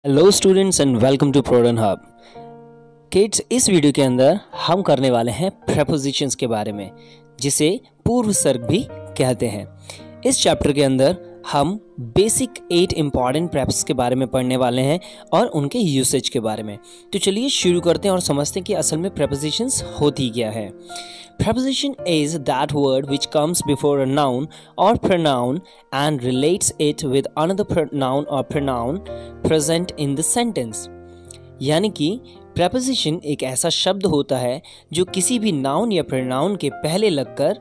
Hello students and welcome to प्रोडन hub. Kids, इस video के अंदर हम करने वाले हैं प्रेपोजिशंस के बारे में, जिसे पूर्व सर्ग भी कहते हैं। इस चैप्टर के अंदर हम बेसिक 8 इंपॉर्टेंट प्रेप्स के बारे में पढ़ने वाले हैं और उनके यूसेज के बारे में। तो चलिए शुरू करते हैं और समझते हैं कि असल में प्रेपोजिशंस होती क्या है। Preposition is that word which comes before a noun or pronoun and relates it with another noun or pronoun present in the sentence। यानी कि preposition एक ऐसा शब्द होता है जो किसी भी नाउन या pronoun के पहले लगकर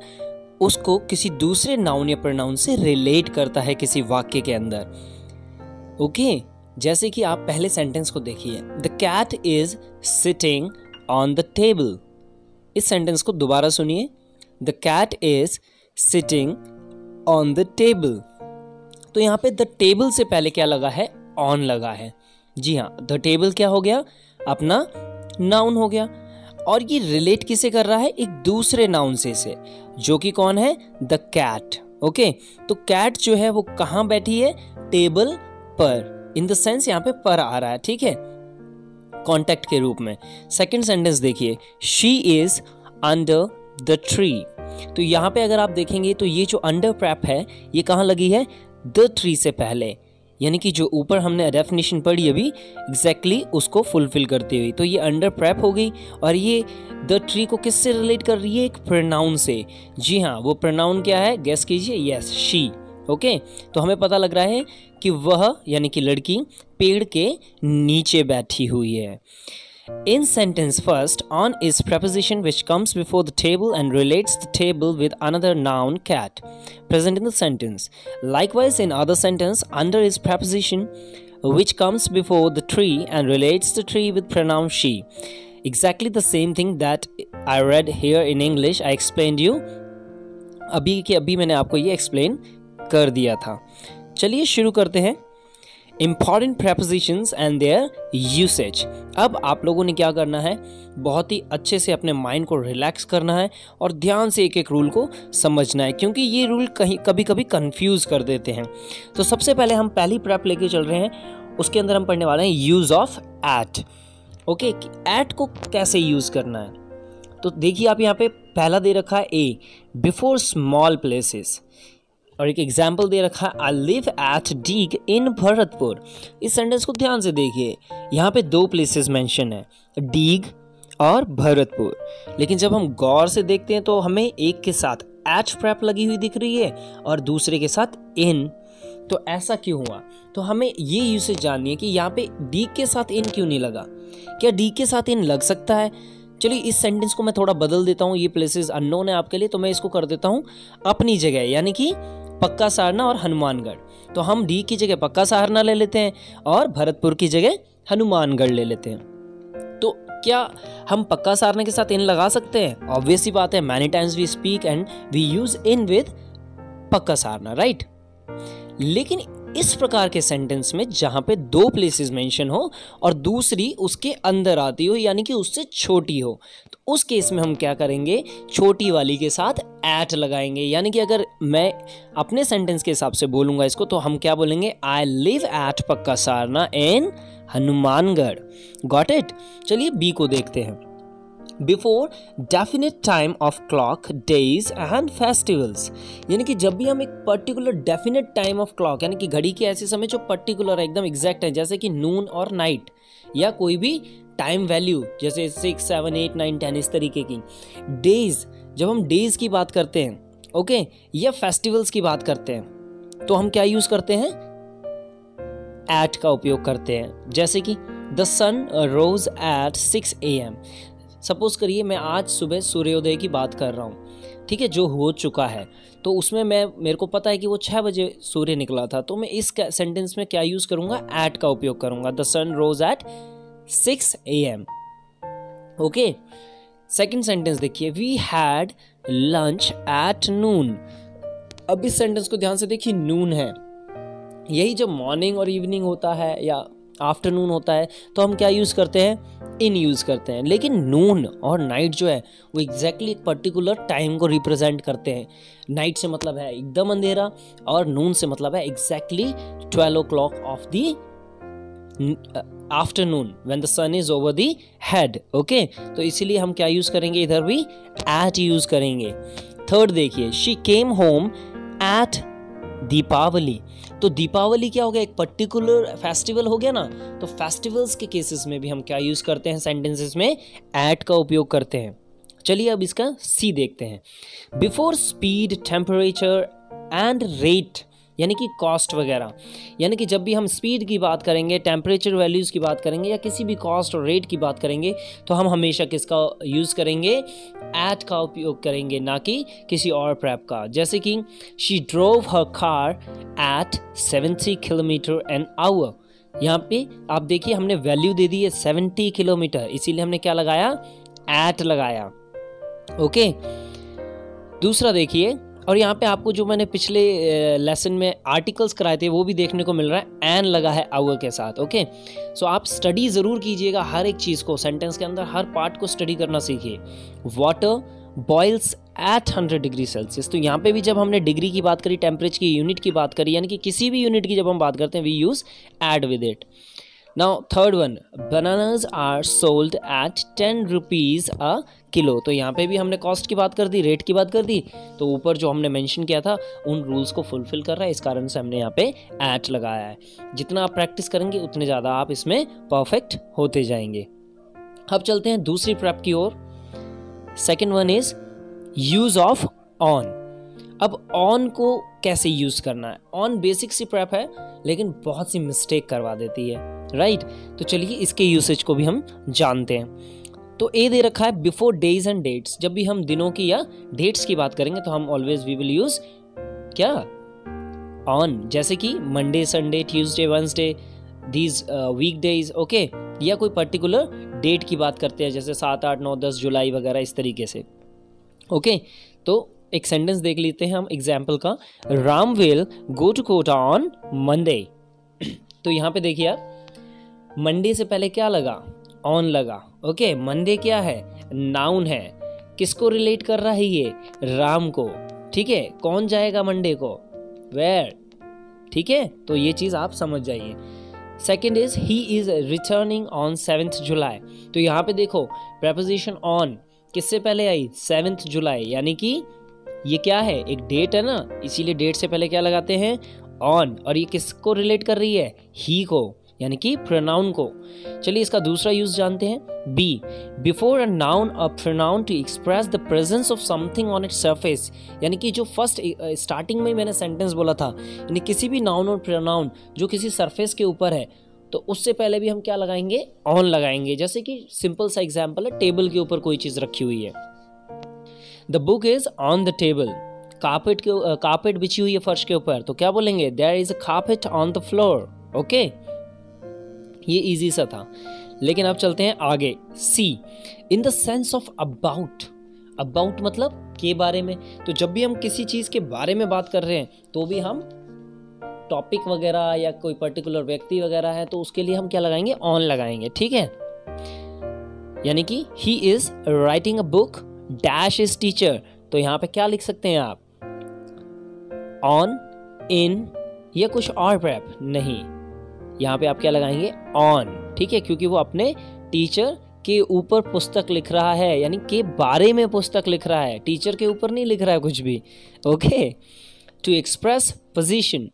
उसको किसी दूसरे नाउन या pronoun से रिलेट करता है किसी वाक्य के अंदर। ओके, जैसे कि आप पहले सेंटेंस को देखिए, The cat is sitting on the table। इस सेंटेंस को दोबारा सुनिए, the cat is sitting on the table. तो यहाँ पे द टेबल से पहले क्या लगा है? ऑन लगा है। जी हाँ, द टेबल क्या हो गया? अपना नाउन हो गया। और ये रिलेट किसे कर रहा है? एक दूसरे नाउन से जो कि कौन है? The cat. ओके, तो कैट जो है वो कहाँ बैठी है? टेबल पर। इन द सेंस यहाँ पे पर आ रहा है, ठीक है, कॉन्टेक्ट के रूप में। सेकंड सेंटेंस देखिए, she is under the tree. तो यहाँ पे अगर आप देखेंगे तो ये जो अंडर प्रैप है ये कहाँ लगी है? द ट्री से पहले, यानी कि जो ऊपर हमने डेफिनेशन पढ़ी अभी एग्जैक्टली उसको फुलफिल करती हुई। तो ये अंडर प्रैप हो गई और ये द ट्री को किससे रिलेट कर रही है? एक प्रोनाउन से। जी हाँ, वो प्रोनाउन क्या है? गेस कीजिए। Yes, she. ओके, तो हमें पता लग रहा है कि वह यानी कि लड़की पेड़ के नीचे बैठी हुई है। In sentence first, on is preposition which comes before the table and relates the table with another noun cat present in the sentence. Likewise, in other sentence, under is preposition which comes before the tree and relates the tree with pronoun she. Exactly the same thing that I read here in English. I explained you. अभी मैंने आपको ये explain कर दिया था। चलिए शुरू करते हैं। Important prepositions and their usage। अब आप लोगों ने क्या करना है? बहुत ही अच्छे से अपने माइंड को रिलैक्स करना है और ध्यान से एक एक रूल को समझना है, क्योंकि ये रूल कभी कभी कंफ्यूज कर देते हैं। तो सबसे पहले हम पहली प्रेप लेके चल रहे हैं, उसके अंदर हम पढ़ने वाले हैं use of at. Okay, at को कैसे यूज करना है? तो देखिए, आप यहाँ पे पहला दे रखा है ए, बिफोर स्मॉल प्लेसेस, और एक एग्जाम्पल दे रखा है आई लिव एट डीग इन भरतपुर। इस सेंटेंस को ध्यान से देखिए, यहाँ पे दो प्लेसेस मेंशन है, डीग और भरतपुर। लेकिन जब हम गौर से देखते हैं तो हमें एक के साथ एट प्रैप लगी हुई दिख रही है और दूसरे के साथ इन। तो ऐसा क्यों हुआ? तो हमें ये यूसेज जाननी है कि यहाँ पे डीग के साथ इन क्यों नहीं लगा। क्या डीग के साथ इन लग सकता है? चलिए इस सेंटेंस को मैं थोड़ा बदल देता हूँ। ये प्लेसेस अननोन है आपके लिए, तो मैं इसको कर देता हूँ अपनी जगह, यानी कि पक्का सहारना और हनुमानगढ़। तो हम डी की जगह पक्का सहारना ले लेते हैं और भरतपुर की जगह हनुमानगढ़ ले लेते हैं। तो क्या हम पक्का सहारना के साथ इन लगा सकते हैं? ऑब्वियस सी बात है, many times we speak and we use in with पक्का सहारना, राइट। लेकिन इस प्रकार के सेंटेंस में जहां पे दो प्लेसेस मेंशन हो और दूसरी उसके अंदर आती हो, यानी कि उससे छोटी हो, तो उस केस में हम क्या करेंगे? छोटी वाली के साथ एट लगाएंगे। यानी कि अगर मैं अपने सेंटेंस के हिसाब से बोलूंगा इसको, तो हम क्या बोलेंगे? आई live at Pakka Saharana in Hanumangarh. Got it? चलिए बी को देखते हैं। Before definite time of clock, days and festivals. यानी कि जब भी हम एक particular definite time of clock, यानी कि घड़ी के ऐसे समय जो पर्टिकुलर एकदम एग्जैक्ट है, जैसे कि नून और नाइट, या कोई भी टाइम वैल्यू जैसे 6, 7, 8, 9, 10 इस तरीके की। डेज, जब हम डेज की बात करते हैं, ओके, या फेस्टिवल्स की बात करते हैं, तो हम क्या यूज करते हैं? एट का उपयोग करते हैं। जैसे कि the sun rose at 6 AM। Suppose करिए मैं आज सुबह सूर्योदय की बात कर रहा हूँ, ठीक है, जो हो चुका है, तो उसमें मेरे को पता है कि वो 6 बजे सूर्य निकला था, तो मैं इस सेंटेंस में क्या यूज करूंगा? एट का उपयोग करूंगा। The sun rose at 6 AM। Okay, second sentence देखिए, we had lunch at noon. अब इस सेंटेंस को ध्यान से देखिए, नून है, यही जब मॉर्निंग और इवनिंग होता है या आफ्टरनून होता है तो हम क्या यूज करते हैं? इन यूज करते हैं। लेकिन नून और नाइट जो है वो एग्जैक्टली एक पर्टिकुलर टाइम को रिप्रेजेंट करते हैं। नाइट से मतलब है एकदम अंधेरा और नून से मतलब है exactly 12 o'clock of the afternoon when the sun is over the head. Okay, तो इसीलिए हम क्या यूज करेंगे, इधर भी एट यूज करेंगे। थर्ड देखिए, she came home at Deepavali. तो दीपावली क्या हो गया, एक पर्टिकुलर फेस्टिवल हो गया ना। तो फेस्टिवल्स के केसेस में भी हम क्या यूज करते हैं, सेंटेंसेस में एट का उपयोग करते हैं। चलिए अब इसका सी देखते हैं। Before speed, temperature and rate, यानी कि कॉस्ट वगैरह, यानी कि जब भी हम स्पीड की बात करेंगे, टेम्परेचर वैल्यूज़ की बात करेंगे या किसी भी कॉस्ट और रेट की बात करेंगे, तो हम हमेशा किसका यूज़ करेंगे, एट का उपयोग करेंगे, ना कि किसी और प्रैप का। जैसे कि she drove her car eight 70 kilometre an hour. यहाँ पे आप देखिए हमने वैल्यू दे दी है 70 किलोमीटर, इसीलिए हमने क्या लगाया, एट लगाया। ओके, दूसरा देखिए, और यहाँ पे आपको जो मैंने पिछले लेसन में आर्टिकल्स कराए थे वो भी देखने को मिल रहा है, एन लगा है आवर के साथ। ओके, सो आप स्टडी ज़रूर कीजिएगा हर एक चीज़ को, सेंटेंस के अंदर हर पार्ट को स्टडी करना सीखिए। Water boils at 100 degree Celsius. तो यहाँ पे भी जब हमने डिग्री की बात करी, टेम्परेचर की यूनिट की बात करी, यानी कि किसी भी यूनिट की जब हम बात करते हैं we use at with it. Now third one, bananas are sold at 10 rupees a kilo. तो यहाँ पे भी हमने कॉस्ट की बात कर दी, रेट की बात कर दी, तो ऊपर जो हमने मेंशन किया था उन रूल्स को फुलफिल कर रहा है, इस कारण से हमने यहाँ पे एट लगाया है। जितना आप प्रैक्टिस करेंगे उतने ज़्यादा आप इसमें परफेक्ट होते जाएंगे। अब चलते हैं दूसरी प्रैप की ओर। Second one is use of on. अब ऑन को कैसे यूज करना है, ऑन बेसिक सी प्रैप है लेकिन बहुत सी मिस्टेक करवा देती है, राइट। तो चलिए इसके यूसेज को भी हम जानते हैं। तो ए दे रखा है बिफोर डेज एंड डेट्स। जब भी हम दिनों की या डेट्स की बात करेंगे तो हम ऑलवेज वी विल यूज क्या, ऑन। जैसे कि Monday, Sunday, Tuesday, Wednesday, these week days. Okay, या कोई पर्टिकुलर डेट की बात करते हैं जैसे 7, 8, 9, 10 जुलाई वगैरह, इस तरीके से। ओके, तो एक सेंटेंस देख लेते हैं हम एग्जाम्पल का। Ram will go to Kota on Monday. तो यहाँ पे देखिए आप, मंडे से पहले क्या लगा, ऑन लगा। ओके, मंडे क्या है, नाउन है, किसको रिलेट कर रहा है ये, राम को। ठीक है, कौन जाएगा मंडे को, वेयर। ठीक है, तो ये चीज आप समझ जाइए। Second is he is returning on 7th जुलाई। तो यहाँ पे देखो प्रेपोजिशन ऑन किससे पहले आई, 7th जुलाई, यानी कि ये क्या है, एक डेट है ना, इसीलिए डेट से पहले क्या लगाते हैं, ऑन। और ये किसको रिलेट कर रही है, ही को, यानी कि प्रोनाउन को। चलिए इसका दूसरा यूज जानते हैं। B, before a noun a pronoun to express the presence of something on its surface. यानी कि जो फर्स्ट स्टार्टिंग में मैंने सेंटेंस बोला था, यानी किसी भी नाउन और प्रोनाउन जो किसी सरफेस के ऊपर है, तो उससे पहले भी हम क्या लगाएंगे, ऑन लगाएंगे। जैसे कि सिंपल सा एग्जाम्पल है, टेबल के ऊपर कोई चीज रखी हुई है, the book is on the table. Carpet बिछी हुई है फर्श के ऊपर, तो क्या बोलेंगे, there is a carpet on the floor. Okay, ये इजी सा था। लेकिन अब चलते हैं आगे। C, in the sense of about. About मतलब के बारे में। तो जब भी हम किसी चीज के बारे में बात कर रहे हैं तो भी हम टॉपिक वगैरह या कोई पर्टिकुलर व्यक्ति वगैरह है तो उसके लिए हम क्या लगाएंगे, ऑन लगाएंगे। ठीक है, यानी कि he is writing a book dash is teacher. तो यहां पे क्या लिख सकते हैं आप, ऑन, इन या कुछ और प्रैप नहीं, यहाँ पे आप क्या लगाएंगे, ऑन। ठीक है, क्योंकि वो अपने टीचर के ऊपर पुस्तक लिख रहा है, यानी के बारे में पुस्तक लिख रहा है, टीचर के ऊपर नहीं लिख रहा है कुछ भी। Okay, to express position.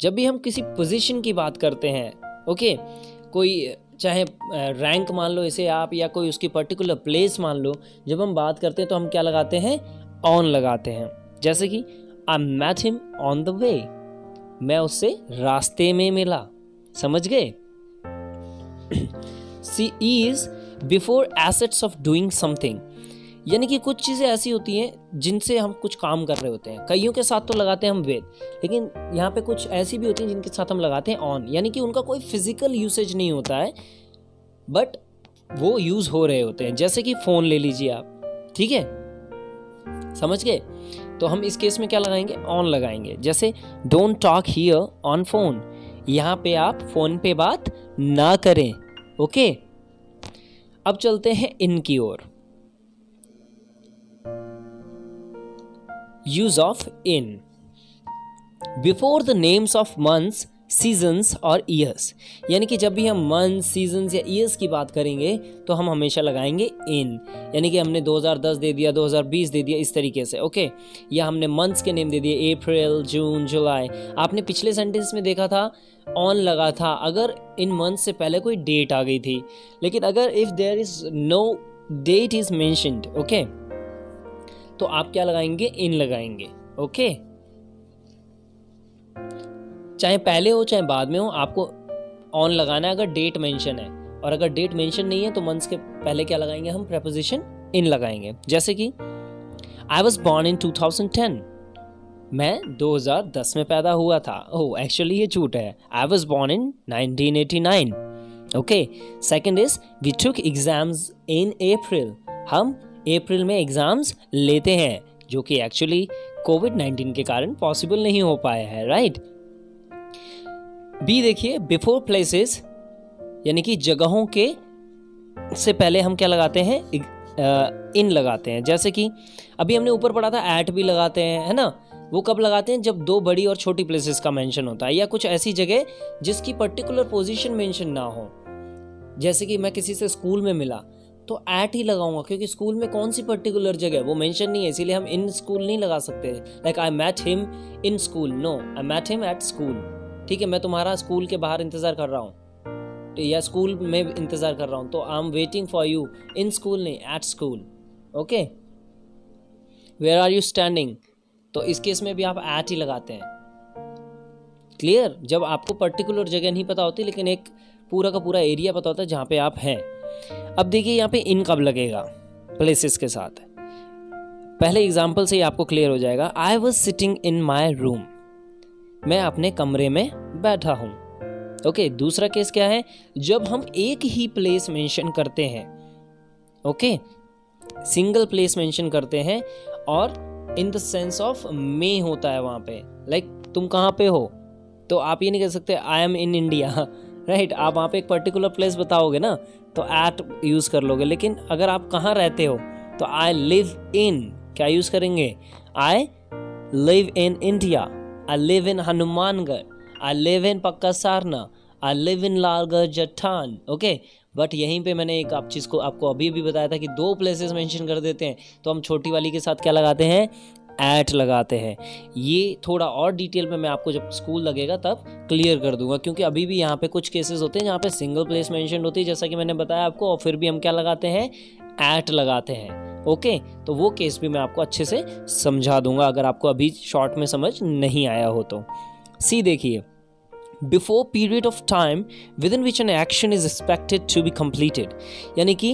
जब भी हम किसी पोजीशन की बात करते हैं, ओके, कोई चाहे रैंक मान लो इसे आप, या कोई उसकी पर्टिकुलर प्लेस मान लो, जब हम बात करते हैं तो हम क्या लगाते हैं, ऑन लगाते हैं। जैसे कि I met him on the way, मैं उससे रास्ते में मिला। समझ गए। C is before assets of doing something, यानी कि कुछ चीजें ऐसी होती हैं जिनसे हम कुछ काम कर रहे होते हैं। कईयों के साथ तो लगाते हैं हम विद, लेकिन यहाँ पे कुछ ऐसी भी होती हैं जिनके साथ हम लगाते हैं ऑन, यानी कि उनका कोई फिजिकल यूसेज नहीं होता है बट वो यूज हो रहे होते हैं। जैसे कि फोन ले लीजिए आप, ठीक है, समझ गए। तो हम इस केस में क्या लगाएंगे, ऑन लगाएंगे। जैसे don't talk here on phone, यहाँ पे आप फोन पे बात ना करें। ओके, अब चलते हैं इन की ओर। Use of in, before the names of months seasons और ईयर्स, यानी कि जब भी हम मंथ, सीजन्स या ईयर्स की बात करेंगे तो हम हमेशा लगाएंगे इन, यानी कि हमने 2010 दे दिया, 2020 दे दिया, इस तरीके से, ओके। या हमने मंथ्स के नेम दे दिए, अप्रैल, जून, जुलाई। आपने पिछले सेंटेंस में देखा था ऑन लगा था अगर इन मंथ से पहले कोई डेट आ गई थी, लेकिन अगर if there is no date is mentioned, okay, तो आप क्या लगाएंगे, इन लगाएंगे, ओके। चाहे पहले हो चाहे बाद में हो, आपको ऑन लगाना है अगर डेट मेंशन है, और अगर डेट मेंशन नहीं है तो मंथ्स के पहले क्या लगाएंगे हम, प्रेपोजिशन इन लगाएंगे। जैसे कि आई वॉज बॉर्न इन 2010, मैं 2010 में पैदा हुआ था। ओह एक्चुअली ये झूठ है, I was born in 1989, okay. Second is we took exams in April, हम अप्रैल में एग्जाम्स लेते हैं, जो कि एक्चुअली कोविड-19 के कारण पॉसिबल नहीं हो पाया है, राइट। बी देखिए, बिफोर प्लेसेस, यानी कि जगहों के से पहले हम क्या लगाते हैं, इन लगाते हैं। जैसे कि अभी हमने ऊपर पढ़ा था एट भी लगाते हैं, है ना। वो कब लगाते हैं, जब दो बड़ी और छोटी प्लेसेस का मेंशन होता है, या कुछ ऐसी जगह जिसकी पर्टिकुलर पोजीशन मेंशन ना हो। जैसे कि मैं किसी से स्कूल में मिला तो एट ही लगाऊंगा, क्योंकि स्कूल में कौन सी पर्टिकुलर जगह वो मेंशन नहीं है, इसीलिए हम इन स्कूल नहीं लगा सकते। Like I met him in school, no, I met him at school. ठीक है, मैं तुम्हारा स्कूल के बाहर इंतजार कर रहा हूँ, या स्कूल में इंतजार कर रहा हूँ, तो I am waiting for you in school, नहीं at school, okay. Where are you standing, तो इस केस में भी आप एट ही लगाते हैं। क्लियर, जब आपको पर्टिकुलर जगह नहीं पता होती लेकिन एक पूरा का पूरा एरिया पता होता है जहाँ पे आप हैं। अब देखिए यहाँ पे इन कब लगेगा प्लेसेस के साथ, पहले एग्जाम्पल से ही आपको क्लियर हो जाएगा। I was sitting in my room, मैं अपने कमरे में बैठा हूं, ओके। दूसरा केस क्या है, जब हम एक ही प्लेस मेंशन करते हैं, ओके, सिंगल प्लेस मेंशन करते हैं और इन द सेंस ऑफ मे होता है वहां पे, लाइक तुम कहाँ पे हो, तो आप ये नहीं कह सकते I am in India, right. आप वहां पे एक पर्टिकुलर प्लेस बताओगे ना तो एट यूज कर लोगे, लेकिन अगर आप कहाँ रहते हो तो आई लिव इन क्या यूज करेंगे, I live in India, I live in Hanumangarh, I live in Pakka Sarana, I live in Lalgarh Jattan, okay. But यहीं पे मैंने एक आप चीज़ को आपको अभी भी बताया था कि दो प्लेसेस मेंशन कर देते हैं तो हम छोटी वाली के साथ क्या लगाते हैं, एट लगाते हैं। ये थोड़ा और डिटेल में मैं आपको जब स्कूल लगेगा तब क्लियर कर दूंगा, क्योंकि अभी भी यहाँ पे कुछ केसेस होते हैं जहाँ पे सिंगल प्लेस मेंशन होती है, जैसा कि मैंने बताया आपको, और फिर भी हम क्या लगाते हैं, एट लगाते हैं, ओके। तो वो केस भी मैं आपको अच्छे से समझा दूंगा अगर आपको अभी शॉर्ट में समझ नहीं आया हो तो। सी देखिए, before period of time within which an action is expected to be completed, यानी कि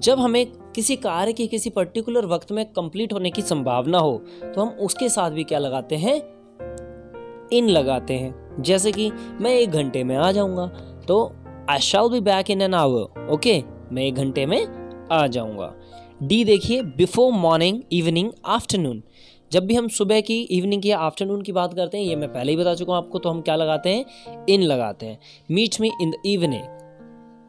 जब हमें किसी कार्य की किसी पर्टिकुलर वक्त में कंप्लीट होने की संभावना हो तो हम उसके साथ भी क्या लगाते हैं, इन लगाते हैं। जैसे कि मैं 1 घंटे में आ जाऊंगा, तो I shall be back in an hour, okay, मैं 1 घंटे में आ जाऊंगा। डी देखिए, बिफोर मॉर्निंग, इवनिंग, आफ्टरनून, जब भी हम सुबह की, इवनिंग की या आफ्टरनून की बात करते हैं, ये मैं पहले ही बता चुका हूं आपको, तो हम क्या लगाते हैं, इन लगाते हैं। Meet me in the evening,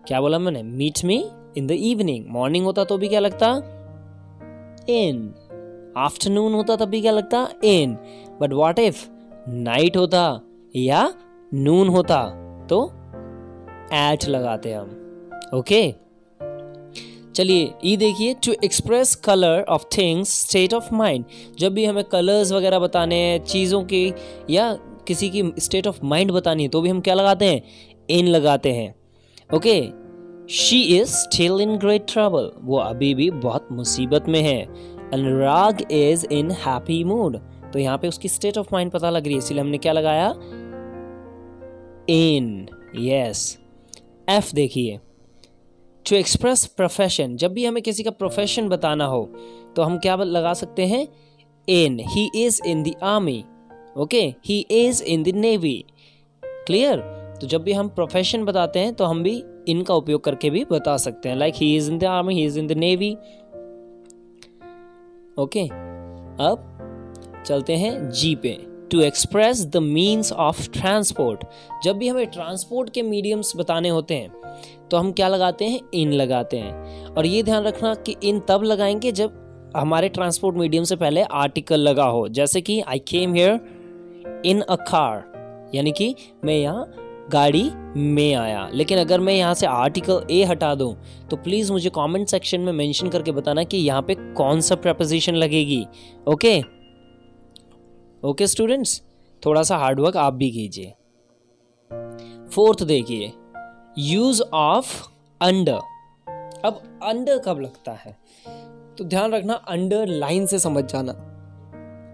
क्या बोला मैंने, meet me in the evening. Morning होता तो भी क्या लगता, इन। आफ्टरनून होता तब भी क्या लगता, इन। बट व्हाट इफ नाइट होता या नून होता तो एट लगाते हम, ओके। चलिए ई देखिए, to express colour of things, state of mind, जब भी हमें कलर्स वगैरह बताने हैं चीज़ों की या किसी की स्टेट ऑफ माइंड बतानी है तो भी हम क्या लगाते हैं, इन लगाते हैं, okay. She is still in great trouble, वो अभी भी बहुत मुसीबत में है। अनुराग इज इन हैप्पी मूड, तो यहाँ पे उसकी स्टेट ऑफ माइंड पता लग रही है, इसलिए हमने क्या लगाया, इन, यस। एफ देखिए, टू एक्सप्रेस प्रोफेशन, जब भी हमें किसी का प्रोफेशन बताना हो तो हम क्या लगा सकते हैं, in. He is in the army, okay, he is in the navy, clear. तो जब भी हम प्रोफेशन बताते हैं तो हम भी इन का उपयोग करके भी बता सकते हैं, like he is in the army, he is in the navy, okay. अब चलते हैं जी पे, to express the means of transport, जब भी हमें ट्रांसपोर्ट के मीडियम्स बताने होते हैं तो हम क्या लगाते हैं, इन लगाते हैं। और ये ध्यान रखना कि इन तब लगाएंगे जब हमारे ट्रांसपोर्ट मीडियम से पहले आर्टिकल लगा हो, जैसे कि आई came here in a car, यानी कि मैं यहाँ गाड़ी में आया। लेकिन अगर मैं यहाँ से आर्टिकल ए हटा दूँ तो प्लीज़ मुझे कमेंट सेक्शन में मेंशन करके बताना कि यहाँ पे कौन सा प्रपोजिशन लगेगी। ओके स्टूडेंट्स, थोड़ा सा हार्डवर्क आप भी कीजिए। फोर्थ देखिए, यूज ऑफ अंडर। अब अंडर कब लगता है तो ध्यान रखना, अंडर लाइन से समझ जाना।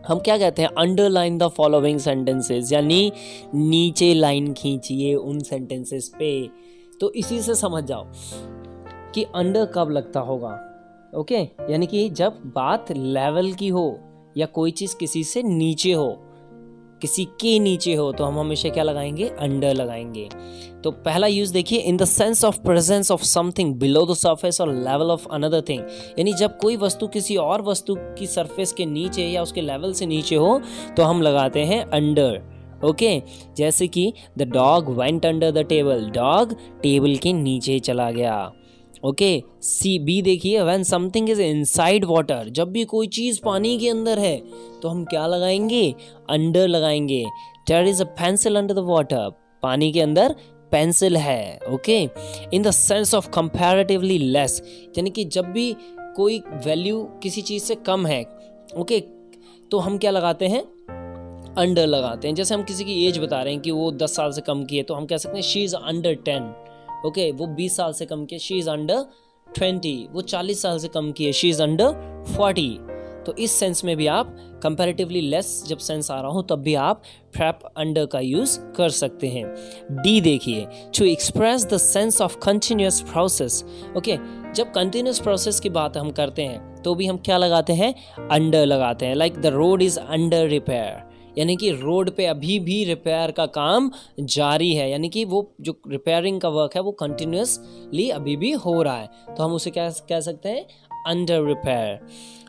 हम क्या कहते हैं, अंडरलाइन द फॉलोइंग सेंटेंसेस, यानी नीचे लाइन खींचिए उन सेंटेंसेस पे। तो इसी से समझ जाओ कि अंडर कब लगता होगा। ओके, यानी कि जब बात लेवल की हो या कोई चीज किसी से नीचे हो, किसी के नीचे हो, तो हम हमेशा क्या लगाएंगे, अंडर लगाएंगे। तो पहला यूज देखिए, इन the sense of presence of something below the surface और लेवल ऑफ अनदर थिंग। यानी जब कोई वस्तु किसी और वस्तु की सरफेस के नीचे या उसके लेवल से नीचे हो तो हम लगाते हैं अंडर। ओके, जैसे कि the dog went under the table, dog table के नीचे चला गया। ओके, सी बी देखिए, when something is inside water, जब भी कोई चीज पानी के अंदर है तो हम क्या लगाएंगे, अंडर लगाएंगे। There is a pencil under the water, पानी के अंदर पेंसिल है। Okay, in the sense of comparatively less, यानी कि जब भी कोई वैल्यू किसी चीज से कम है, ओके, तो हम क्या लगाते हैं, अंडर लगाते हैं। जैसे हम किसी की एज बता रहे हैं कि वो 10 साल से कम की है, तो हम कह सकते हैं शी इज अंडर 10। ओके, वो 20 साल से कम की है, शी इज अंडर 20। वो 40 साल से कम की है, शी इज अंडर 40। तो इस सेंस में भी आप कंपैरेटिवली लेस जब सेंस आ रहा हो तब भी आप प्रैप अंडर का यूज कर सकते हैं। डी देखिए, to express the sense of continuous process. Okay, जब कंटिन्यूअस प्रोसेस की बात हम करते हैं तो भी हम क्या लगाते हैं, अंडर लगाते हैं। Like the road is under repair, यानी कि रोड पे अभी भी रिपेयर का काम जारी है, यानी कि वो जो रिपेयरिंग का वर्क है वो कंटिन्यूअसली अभी भी हो रहा है, तो हम उसे क्या कह सकते हैं, under repair.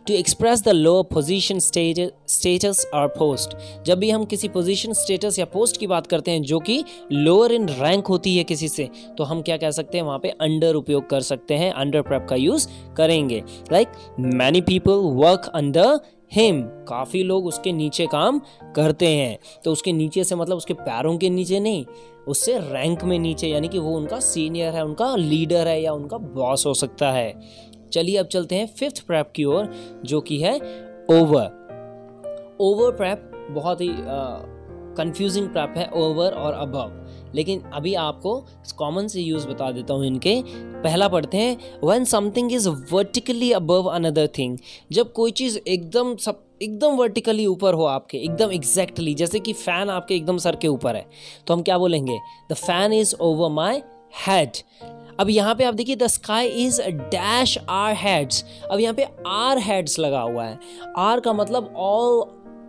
To express the lower position status और पोस्ट, जब भी हम किसी पोजीशन स्टेटस या पोस्ट की बात करते हैं जो कि लोअर इन रैंक होती है किसी से, तो हम क्या कह सकते हैं, वहाँ पे अंडर उपयोग कर सकते हैं, अंडर प्रैप का यूज करेंगे। Like many people work under him, काफ़ी लोग उसके नीचे काम करते हैं। तो उसके नीचे से मतलब उसके पैरों के नीचे नहीं, उससे रैंक में नीचे, यानी कि वो उनका सीनियर है, उनका लीडर है या उनका बॉस हो सकता है। चलिए अब चलते हैं फिफ्थ प्रैप की ओर, जो कि है ओवर। ओवर प्रैप बहुत ही कंफ्यूजिंग प्रैप है, ओवर और अबव। लेकिन अभी आपको कॉमन से यूज बता देता हूँ इनके। पहला पढ़ते हैं, when something is vertically above another thing, जब कोई चीज एकदम वर्टिकली ऊपर हो आपके, एकदम एग्जैक्टली, जैसे कि फैन आपके एकदम सर के ऊपर है, तो हम क्या बोलेंगे, the fan is over my head. अब यहाँ पे आप देखिए, the sky is dash our heads. अब यहाँ पे आर हेड्स लगा हुआ है, आर का मतलब ऑल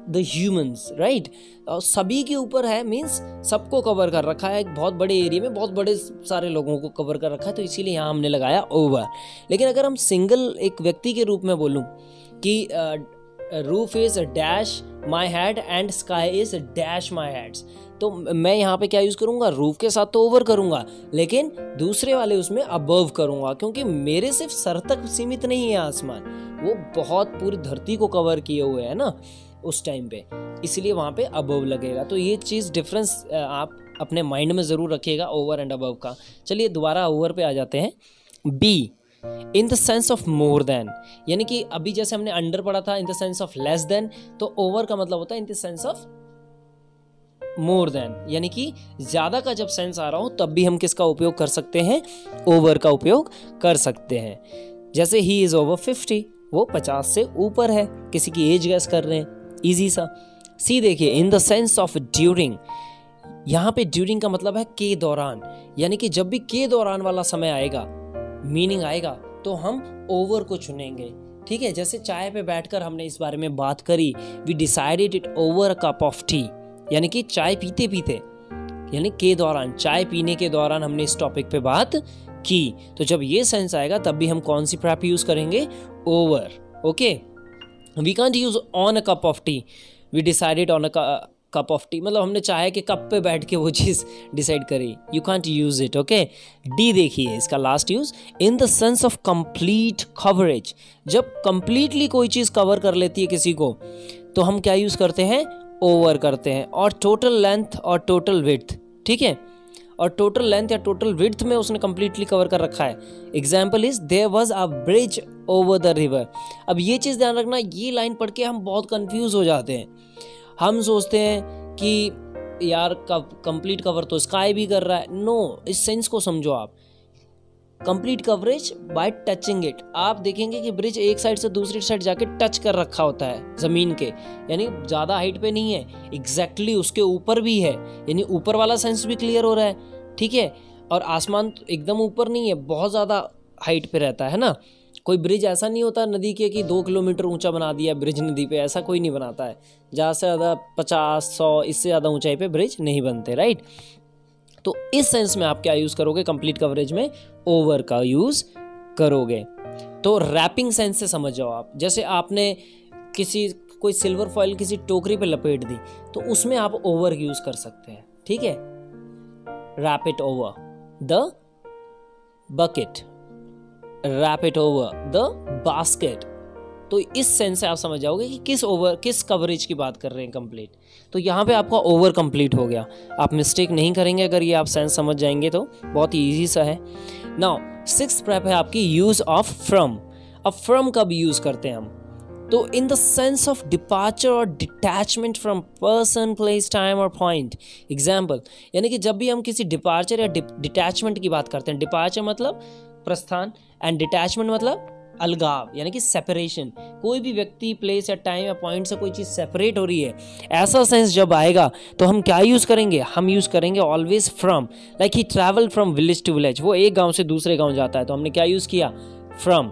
द ह्यूमंस, राइट, और सभी के ऊपर है, मीन्स सबको कवर कर रखा है, एक बहुत बड़े एरिया में बहुत बड़े सारे लोगों को कवर कर रखा है, तो इसीलिए यहाँ हमने लगाया ओवर। लेकिन अगर हम सिंगल एक व्यक्ति के रूप में बोलूँ कि roof is dash my head and sky is dash my heads, तो मैं यहाँ पे क्या यूज करूंगा, रूफ के साथ तो ओवर करूंगा, लेकिन दूसरे वाले उसमें अबव करूंगा, क्योंकि मेरे सिर्फ सर तक सीमित नहीं है आसमान, वो बहुत पूरी धरती को कवर किए हुए है ना उस टाइम पे, इसलिए वहाँ पे अबव लगेगा। तो ये चीज़ डिफरेंस आप अपने माइंड में ज़रूर रखिएगा ओवर एंड अबव का। चलिए दोबारा ओवर पे आ जाते हैं। B, in the sense of more than, यानी कि अभी जैसे हमने अंडर पढ़ा था in the sense of less than, तो ओवर का मतलब होता है in the sense of more than, यानी कि ज्यादा का जब सेंस आ रहा हो तब भी हम किसका उपयोग कर सकते हैं, ओवर का उपयोग कर सकते हैं। जैसे ही इज ओवर 50, वो 50 से ऊपर है, किसी की एज गैस कर रहे हैं, इजी सा। सी देखिए, इन द सेंस ऑफ ड्यूरिंग, यहाँ पे ड्यूरिंग का मतलब है के दौरान, यानी कि जब भी के दौरान वाला समय आएगा, मीनिंग आएगा, तो हम ओवर को चुनेंगे। ठीक है, जैसे चाय पे बैठकर हमने इस बारे में बात करी, we decided it over a cup of tea, यानी कि चाय पीते पीते, यानी के दौरान, चाय पीने के दौरान हमने इस टॉपिक पे बात की। तो जब ये सेंस आएगा तब भी हम कौन सी प्रैप यूज करेंगे, over. Okay, we can't use on a cup of tea, we decided on a cup of tea, मतलब हमने चाय के कप पे बैठ के वो चीज डिसाइड करी, you can't use it. Okay, D देखिए, इसका last use, in the sense of complete coverage, जब कंप्लीटली कोई चीज कवर कर लेती है किसी को, तो हम क्या यूज करते हैं, ओवर करते हैं, और टोटल लेंथ और टोटल विड्थ, ठीक है, और टोटल लेंथ या टोटल विड्थ में उसने कंप्लीटली कवर कर रखा है। Example is there was a bridge over the river. अब ये चीज़ ध्यान रखना, ये लाइन पढ़ के हम बहुत कंफ्यूज हो जाते हैं। हम सोचते हैं कि यार कंप्लीट कवर तो स्काई भी कर रहा है। नो, इस सेंस को समझो आप। Complete coverage bye touching it. आप देखेंगे कि ब्रिज एक साइड से दूसरी साइड जाके टच कर रखा होता है जमीन के, यानी ज़्यादा हाइट पे नहीं है, एग्जैक्टली उसके ऊपर भी है, यानी ऊपर वाला सेंस भी क्लियर हो रहा है, ठीक है। और आसमान तो एकदम ऊपर नहीं है, बहुत ज़्यादा हाइट पे रहता है ना। कोई ब्रिज ऐसा नहीं होता नदी के कि 2 किलोमीटर ऊंचा बना दिया ब्रिज नदी पे, ऐसा कोई नहीं बनाता है। ज़्यादा से ज़्यादा 50-100 इससे ज़्यादा ऊंचाई पे ब्रिज नहीं बनते, राइट। तो इस सेंस में आप क्या यूज़ करोगे कंप्लीट कवरेज में? ओवर का यूज़ करोगे। तो रैपिंग सेंस से समझ जाओ आप। जैसे आपने कोई सिल्वर फॉइल किसी टोकरी पे लपेट दी, तो उसमें आप ओवर यूज़ कर सकते हैं, ठीक है। Wrap it over the bucket, wrap it over the basket. तो इस सेंस से आप समझ जाओगे कि किस कवरेज की बात कर रहे हैं कंप्लीट। तो यहाँ पे आपका ओवर कंप्लीट हो गया। आप मिस्टेक नहीं करेंगे अगर ये आप सेंस समझ जाएंगे तो, बहुत ही ईजी सा है। नाउ 6th प्रेप है आपकी यूज ऑफ फ्रॉम। अब फ्रॉम कब यूज करते हैं हम? तो in the sense of departure और detachment from person, place, time और पॉइंट। एग्जाम्पल, यानी कि जब भी हम किसी डिपार्चर या डिटैचमेंट की बात करते हैं, डिपार्चर मतलब प्रस्थान एंड डिटैचमेंट मतलब अलगाव, यानी कि सेपरेशन। कोई भी व्यक्ति, प्लेस या टाइम या पॉइंट से कोई चीज़ सेपरेट हो रही है, ऐसा सेंस जब आएगा तो हम क्या यूज़ करेंगे? हम यूज़ करेंगे always from. Like he travel from village to village, वो एक गांव से दूसरे गांव जाता है, तो हमने क्या यूज़ किया? From.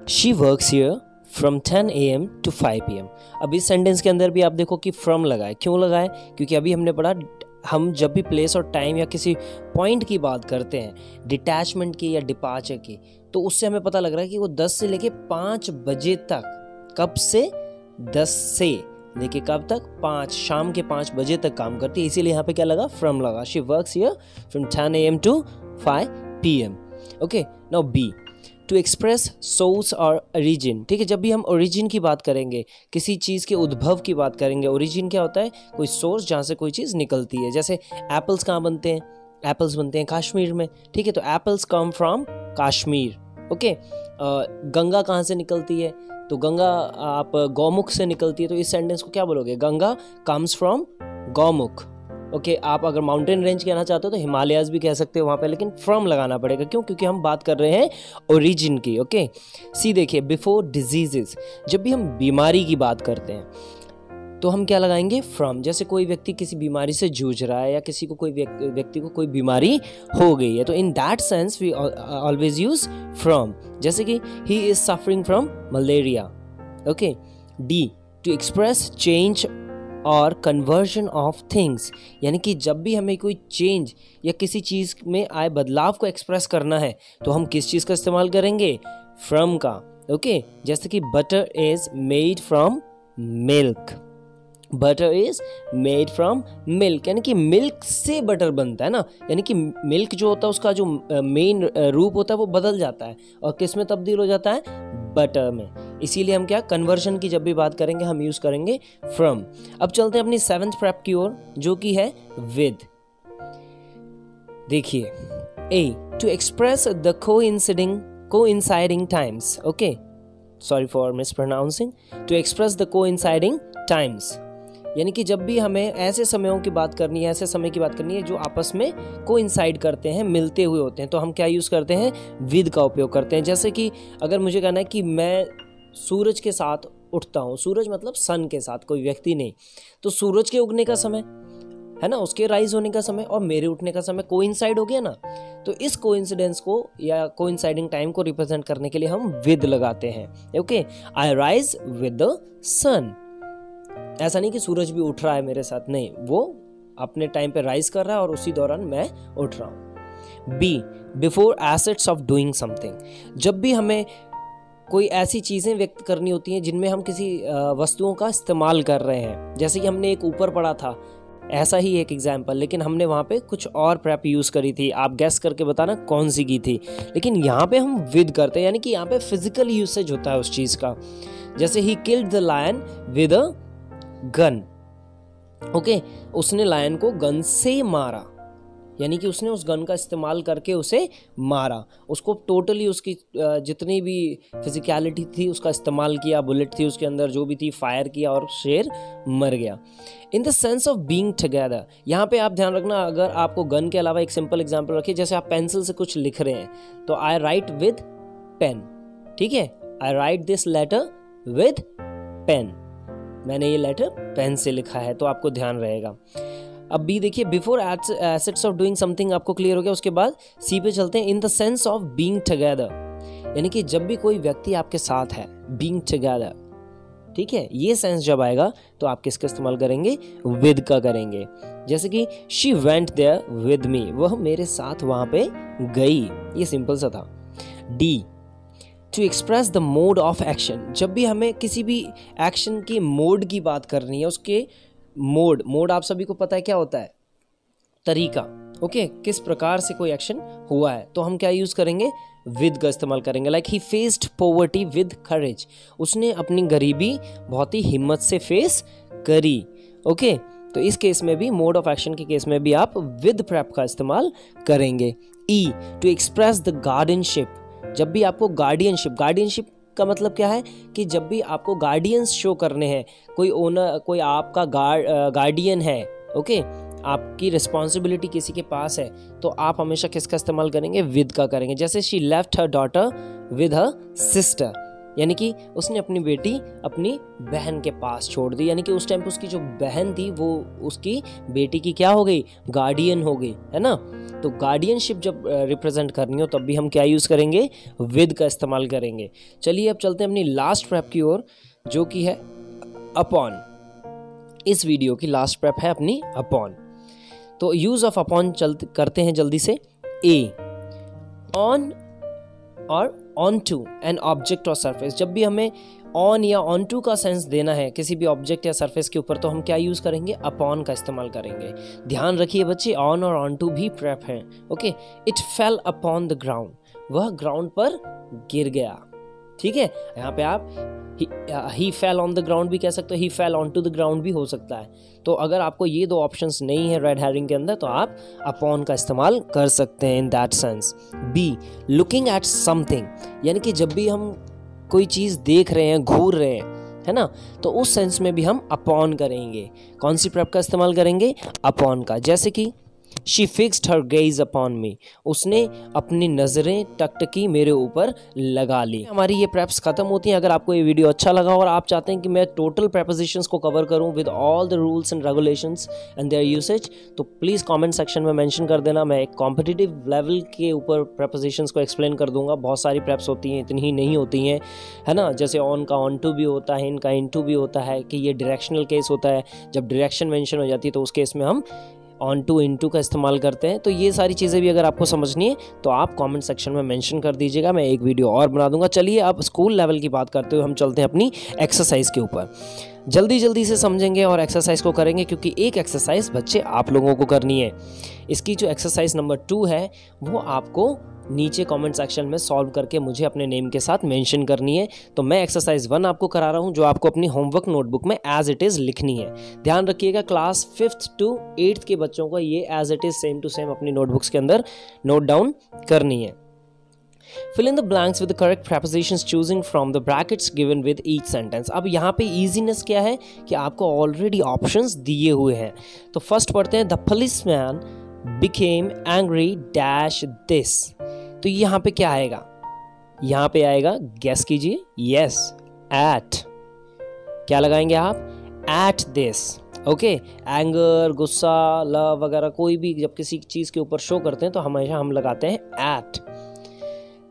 She works here from 10 AM to 5 PM। अब इस सेंटेंस के अंदर भी आप देखो कि फ्रॉम लगा है। क्यों लगा है? क्योंकि अभी हमने पढ़ा, हम जब भी प्लेस और टाइम या किसी पॉइंट की बात करते हैं, डिटैचमेंट की या डिपार्चर की, तो उससे हमें पता लग रहा है कि वो 10 से लेके 5 बजे तक, कब से? 10 से लेके कब तक? 5, शाम के 5 बजे तक काम करती है, इसीलिए यहाँ पे क्या लगा? फ्रॉम लगा। She works here from 10 AM to 5 PM। Okay, now B, to express source और ओरिजिन। ठीक है, जब भी हम ओरिजिन की बात करेंगे, किसी चीज़ के उद्भव की बात करेंगे, ओरिजिन क्या होता है? कोई सोर्स जहाँ से कोई चीज़ निकलती है। जैसे एप्पल्स कहाँ बनते हैं? एप्पल्स बनते हैं कश्मीर में, ठीक है, तो apples come from Kashmir. Okay, Ganga कहाँ से निकलती है? तो गंगा आप गौमुख से निकलती है, तो इस सेंटेंस को क्या बोलोगे? Ganga comes from Gaumukh. Okay, आप अगर माउंटेन रेंज कहना चाहते हो तो हिमालयाज भी कह सकते हो वहाँ पे, लेकिन फ्रॉम लगाना पड़ेगा। क्यों? क्योंकि हम बात कर रहे हैं ओरिजिन की। ओके, सी देखिए, बिफोर डिजीजेस, जब भी हम बीमारी की बात करते हैं तो हम क्या लगाएंगे? फ्रॉम। जैसे कोई व्यक्ति किसी बीमारी से जूझ रहा है या किसी को कोई व्यक्ति को कोई बीमारी हो गई है, तो in that sense we always use from. जैसे कि he is suffering from malaria. Okay, D, to express change और कन्वर्जन ऑफ थिंग्स, यानी कि जब भी हमें कोई चेंज या किसी चीज़ में आए बदलाव को एक्सप्रेस करना है तो हम किस चीज़ का इस्तेमाल करेंगे? फ्रॉम का। ओके, जैसे कि butter is made from milk. Butter is made from milk, यानी कि मिल्क से बटर बनता है ना। यानी कि मिल्क जो होता है उसका जो मेन रूप होता है वो बदल जाता है और किस में तब्दील हो जाता है? बटर में। इसीलिए हम क्या, कन्वर्जन की जब भी बात करेंगे हम यूज करेंगे फ्रॉम। अब चलते हैं अपनी 7th प्रेप की ओर, जो कि है विद। देखिए, A, to express the coinciding times. Okay, sorry for mispronouncing. To express the coinciding times, यानी कि जब भी हमें ऐसे समयों की बात करनी है, ऐसे समय की बात करनी है जो आपस में कोइंसाइड करते हैं, मिलते हुए होते हैं, तो हम क्या यूज़ करते हैं? विद का उपयोग करते हैं। जैसे कि अगर मुझे कहना है कि मैं सूरज के साथ उठता हूँ, सूरज मतलब सन के साथ, कोई व्यक्ति नहीं, तो सूरज के उगने का समय है ना, उसके राइज होने का समय और मेरे उठने का समय कोइंसाइड हो गया ना। तो इस कोइंसिडेंस को या कोइंसाइडिंग टाइम को रिप्रेजेंट करने के लिए हम विद लगाते हैं। Okay, I rise with the sun. ऐसा नहीं कि सूरज भी उठ रहा है मेरे साथ, नहीं, वो अपने टाइम पे राइज कर रहा है और उसी दौरान मैं उठ रहा हूँ। B, before assets of doing something, जब भी हमें कोई ऐसी चीज़ें व्यक्त करनी होती हैं जिनमें हम किसी वस्तुओं का इस्तेमाल कर रहे हैं। जैसे कि हमने एक ऊपर पढ़ा था, ऐसा ही एक एग्जाम्पल, लेकिन हमने वहाँ पे कुछ और प्रेप यूज़ करी थी। आप गैस करके बताना कौन सी की थी। लेकिन यहाँ पे हम विद करते हैं, यानी कि यहाँ पे फिजिकल यूसेज होता है उस चीज़ का। जैसे he killed the lion with a gun. Okay, उसने लायन को गन से मारा, यानी कि उसने उस गन का इस्तेमाल करके उसे मारा, उसको टोटली उसकी जितनी भी फिजिकलिटी थी उसका इस्तेमाल किया, बुलेट थी उसके अंदर जो भी थी, फायर किया और शेर मर गया। इन the sense of being together, यहाँ पे आप ध्यान रखना, अगर आपको गन के अलावा एक सिंपल एग्जांपल रखिए, जैसे आप पेंसिल से कुछ लिख रहे हैं तो आई राइट विद पेन, ठीक है, I write this letter with pen, मैंने ये लेटर पेन से लिखा है, तो आपको ध्यान रहेगा। अब बी देखिए, before assets of doing something आपको क्लियर हो गया। उसके बाद सी पे चलते हैं, इन the sense of being together, यानी कि जब भी कोई व्यक्ति आपके साथ है, बीइंग टुगेदर, ठीक है, ये सेंस जब आएगा तो आप किसका इस्तेमाल करेंगे, विद का करेंगे। जैसे कि she went there with me, वह मेरे साथ वहां पे गई, ये सिंपल सा था। D, to express the mode of action, जब भी हमें किसी भी एक्शन की मोड की बात करनी है, उसके मोड आप सभी को पता है क्या होता है, तरीका, ओके, किस प्रकार से कोई एक्शन हुआ है, तो हम क्या यूज करेंगे, विद का इस्तेमाल करेंगे। Like he faced poverty with courage, उसने अपनी गरीबी बहुत ही हिम्मत से फेस करी, ओके, तो इस केस में भी, मोड ऑफ एक्शन के केस में भी आप विद प्रैप का इस्तेमाल करेंगे। ई, टू एक्सप्रेस द गार्डियनशिप, जब भी आपको गार्डियनशिप का मतलब क्या है कि जब भी आपको गार्डियंस शो करने हैं, कोई ओनर, कोई आपका गार्डियन है, ओके, आपकी रिस्पॉन्सिबिलिटी किसी के पास है, तो आप हमेशा किसका इस्तेमाल करेंगे, विद का करेंगे। जैसे she left her daughter with her sister, यानी कि उसने अपनी बेटी अपनी बहन के पास छोड़ दी, यानी कि उस टाइम पे उसकी जो बहन थी वो उसकी बेटी की क्या हो गई, गार्डियन हो गई, है ना। तो गार्डियनशिप जब रिप्रेजेंट करनी हो तब भी हम क्या यूज़ करेंगे, विद का इस्तेमाल करेंगे। चलिए अब चलते हैं अपनी लास्ट प्रेप की ओर, जो कि है अपॉन। इस वीडियो की लास्ट प्रेप है अपनी अपॉन, तो यूज ऑफ अपॉन करते हैं जल्दी से। ए, ऑन और ऑन टू एन ऑब्जेक्ट और सरफेस, जब भी हमें ऑन या ऑन टू का सेंस देना है किसी भी ऑब्जेक्ट या सरफेस के ऊपर, तो हम क्या यूज करेंगे, अपॉन का इस्तेमाल करेंगे। ध्यान रखिए बच्चे, ऑन और ऑन टू भी प्रेप हैं, okay. It fell upon the ground, वह ग्राउंड पर गिर गया, ठीक है। यहाँ पे आप he fell on the ground भी कह सकते हो, he fell onto the ground भी हो सकता है। तो अगर आपको ये दो ऑप्शंस नहीं है रेड हेरिंग के अंदर, तो आप अपॉन का इस्तेमाल कर सकते हैं in that sense. B, looking at something, यानी कि जब भी हम कोई चीज़ देख रहे हैं, घूर रहे हैं, है ना, तो उस सेंस में भी हम अपॉन करेंगे। कौन सी प्रेप का इस्तेमाल करेंगे, अपॉन का। जैसे कि she fixed her gauge upon मी, उसने अपनी नज़रें टकटकी मेरे ऊपर लगा ली। हमारी ये प्रेप्स खत्म होती हैं। अगर आपको ये वीडियो अच्छा लगा और आप चाहते हैं कि मैं टोटल प्रेपोजिशंस को कवर करूं with all the rules and regulations and their usage, तो प्लीज़ कमेंट सेक्शन में मेंशन कर देना। मैं एक कॉम्पिटिटिव लेवल के ऊपर प्रेपोजिशंस को एक्सप्लेन कर दूंगा। बहुत सारी प्रेप्स होती हैं, इतनी ही नहीं होती हैं, है ना। जैसे ऑन का ऑन टू भी होता है, इनका इन टू भी होता है, कि ये डायरेक्शनल केस होता है। जब डायरेक्शन मेंशन हो जाती है तो उस केस में हम ऑन टू इन टू का इस्तेमाल करते हैं। तो ये सारी चीज़ें भी अगर आपको समझनी है तो आप कमेंट सेक्शन में मेंशन कर दीजिएगा, मैं एक वीडियो और बना दूंगा। चलिए अब स्कूल लेवल की बात करते हुए हम चलते हैं अपनी एक्सरसाइज के ऊपर। जल्दी से समझेंगे और एक्सरसाइज को करेंगे, क्योंकि एक एक्सरसाइज बच्चे आप लोगों को करनी है। इसकी जो एक्सरसाइज नंबर 2 है वो आपको नीचे कमेंट सेक्शन में सॉल्व करके मुझे अपने नेम के साथ मेंशन करनी है। तो मैं एक्सरसाइज 1 आपको करा रहा हूं, जो आपको अपनी होमवर्क नोटबुक में एज इट इज़ लिखनी है। ध्यान रखिएगा, क्लास 5th to 8th के बच्चों को ये as it is same to same अपनी नोटबुक्स के अंदर नोट डाउन करनी है। Fill in the blanks with the correct prepositions choosing from the brackets given with each sentence। अब यहाँ पे easiness क्या है कि आपको ऑलरेडी ऑप्शंस दिए हुए हैं। तो फर्स्ट पढ़ते हैं, the policeman became angry dash this। तो यहाँ पे क्या आएगा, यहाँ पे आएगा, गैस कीजिए, यस, एट। क्या लगाएंगे आप, एट दिस, ओके। एंगर, गुस्सा, लव वगैरह कोई भी जब किसी चीज के ऊपर शो करते हैं तो हमेशा हम लगाते हैं eight.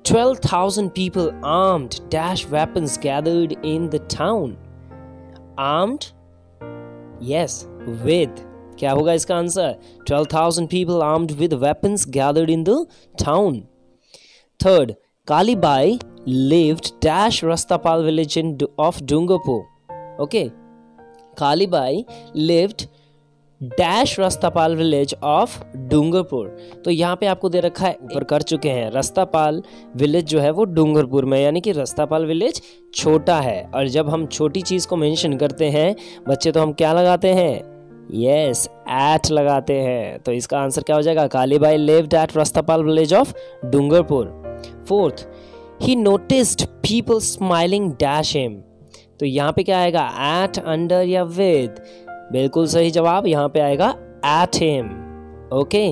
12,000 people armed dash weapons gathered in the town। armed, yes, with, क्या होगा इसका answer, 12,000 people armed with weapons gathered in the town। Third, Kalibai lived dash Rastapal village of Dungarpur। Okay, Kalibai lived dash Rastapal village of Dungarpur। तो यहाँ पे आपको दे रखा है, ऊपर कर चुके हैं, रस्तापाल विलेज जो है वो डूंगरपुर में, यानी कि रस्तापाल विलेज छोटा है। और जब हम छोटी चीज़ को मेंशन करते हैं बच्चे तो हम क्या लगाते हैं, यस, एट लगाते हैं। तो इसका आंसर क्या हो जाएगा? Kalibai lived at Rastapal village of Dungarpur. Fourth, he noticed people smiling dash him. तो यहाँ पे क्या आएगा? एट, अंडर या विद? बिल्कुल सही जवाब यहाँ पे आएगा एट हिम। ओके,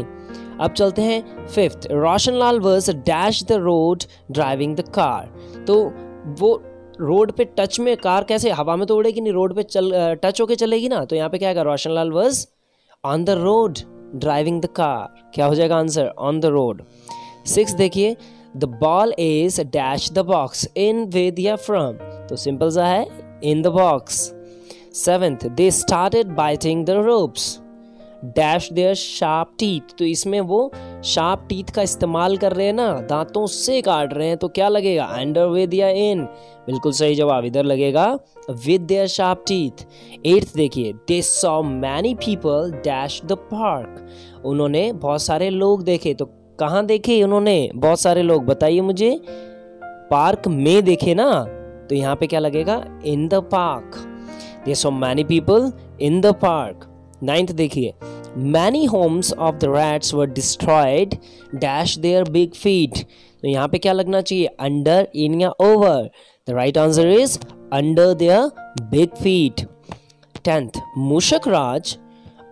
अब चलते हैं fifth. Roshanlal was dash the road driving the car. तो वो रोड पे टच में, कार कैसे हवा में तो उड़ेगी नहीं, रोड पे टच होके चलेगी ना। तो यहाँ पे क्या आएगा? Roshanlal was on the road driving the car. क्या हो जाएगा answer? On the road. Six देखिए, the ball is dash the box in with या फ्रॉम। तो सिंपल सा है, in the box. Seventh, they started biting the ropes dash their sharp teeth. तो इसमें वो शार्प टीथ का इस्तेमाल कर रहे हैं ना, दांतों से काट रहे हैं। तो क्या लगेगा? अंडर, विद या इन? बिल्कुल सही जवाब इधर लगेगा with their sharp teeth. Eighth देखिए, they saw many people dash the park. उन्होंने बहुत सारे लोग देखे। तो कहाँ देखे उन्होंने बहुत सारे लोग? बताइए मुझे। पार्क में देखे ना, तो यहाँ पे क्या लगेगा? In the park. They saw many people in the park. Ninth देखिए, many homes of the rats were destroyed dash their big feet. तो यहाँ पे क्या लगना चाहिए? अंडर, इन या over? The right answer is under their big feet. Tenth, Mooshak Raj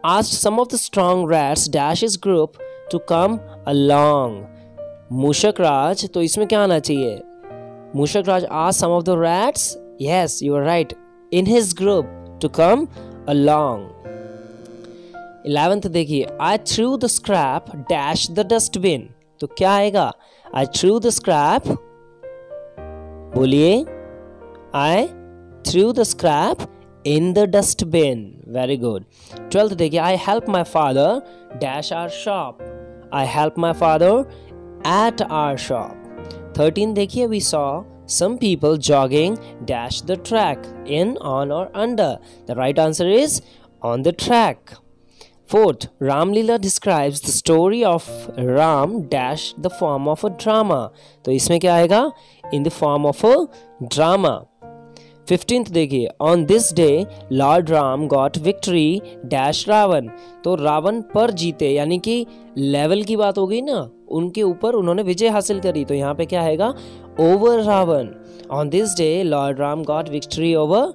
asked some of the strong rats dash his group to come along. मूषक राज, तो इसमें क्या आना चाहिए? मूषक Raj asked some of the rats, yes you are right, in his group to come along. 11th देखिए, I threw the scrap dash the dustbin. तो क्या आएगा? I threw the scrap, बोलिए। I threw the scrap in the dustbin. Very good. 12th देखिए, I helped my father dash our shop. I helped my father at our shop. 13th देखिए, we saw some people jogging dash the track in, on or under. The right answer is on the track. 4th, Ramlila describes the story of Ram dash the form of a drama. तो इसमें क्या आएगा? In the form of a drama. 15th देखिए, on this day Lord Ram got victory dash Ravan. तो रावण पर जीते, यानी कि लेवल की बात हो गई ना, उनके ऊपर उन्होंने विजय हासिल करी। तो यहाँ पे क्या आएगा? Over Ravan. On this day Lord Ram got victory over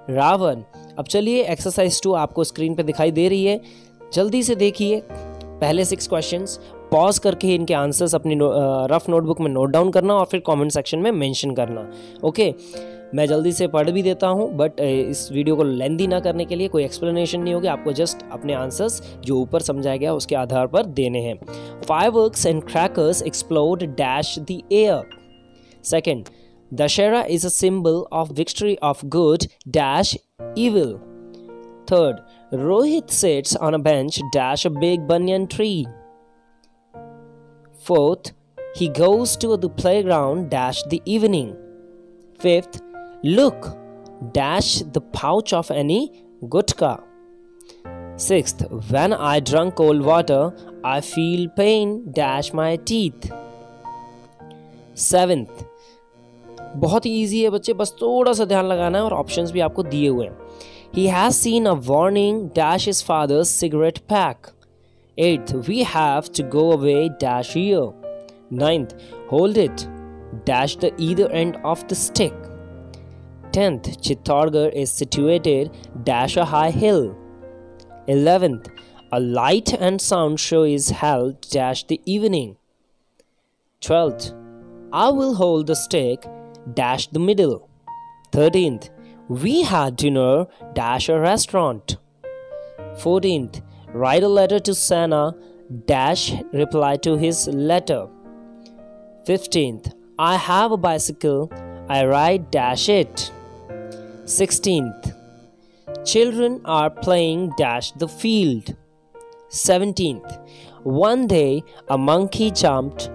Ravan. अब चलिए एक्सरसाइज 2 आपको स्क्रीन पे दिखाई दे रही है, जल्दी से देखिए। पहले 6 क्वेश्चंस पॉज करके इनके आंसर्स अपनी रफ नोटबुक में नोट डाउन करना और फिर कमेंट सेक्शन में मेंशन करना। ओके, मैं जल्दी से पढ़ भी देता हूँ, बट इस वीडियो को लेंथी ना करने के लिए कोई एक्सप्लेनेशन नहीं होगी, आपको जस्ट अपने आंसर्स जो ऊपर समझाया गया उसके आधार पर देने हैं। Fireworks and crackers explode dash the air. Second, Dussehra is a symbol of victory of good dash evil. Third, Rohit sits on a bench dash a big banyan tree. Fourth, he goes to the playground dash the evening. Fifth, look dash the pouch of any gutka. Sixth, when I drink cold water, I feel pain dash my teeth. Seventh, बहुत ही easy है बच्चे, बस थोड़ा सा ध्यान लगाना है और ऑप्शंस भी आपको दिए हुए हैं। He has seen a warning dash his father's cigarette pack. 8th, we have to go away dash here. 9th, hold it dash the either end of the stick. 10th, Chittorgarh is situated dash a high hill. 11th, a light and sound show is held dash the evening. 12th, I will hold the stick dash the middle. 13th, we had dinner dash a restaurant. 14th, write a letter to Santa dash reply to his letter. 15th, I have a bicycle, I ride dash it. 16th, children are playing dash the field. 17th, one day a monkey jumped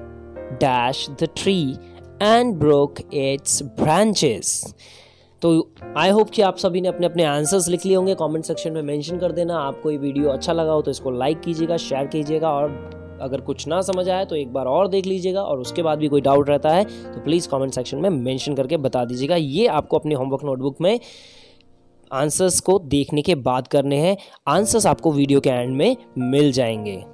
dash the tree and broke its branches. तो I hope कि आप सभी ने अपने अपने answers लिख लिए होंगे। कमेंट सेक्शन में मेंशन कर देना। आपको ये वीडियो अच्छा लगा हो तो इसको लाइक कीजिएगा, शेयर कीजिएगा, और अगर कुछ ना समझ आए तो एक बार और देख लीजिएगा, और उसके बाद भी कोई डाउट रहता है तो प्लीज़ कमेंट सेक्शन में मेंशन करके बता दीजिएगा। ये आपको अपनी होमवर्क नोटबुक में आंसर्स को देखने के बाद करने हैं। आंसर्स आपको वीडियो के एंड में मिल जाएंगे।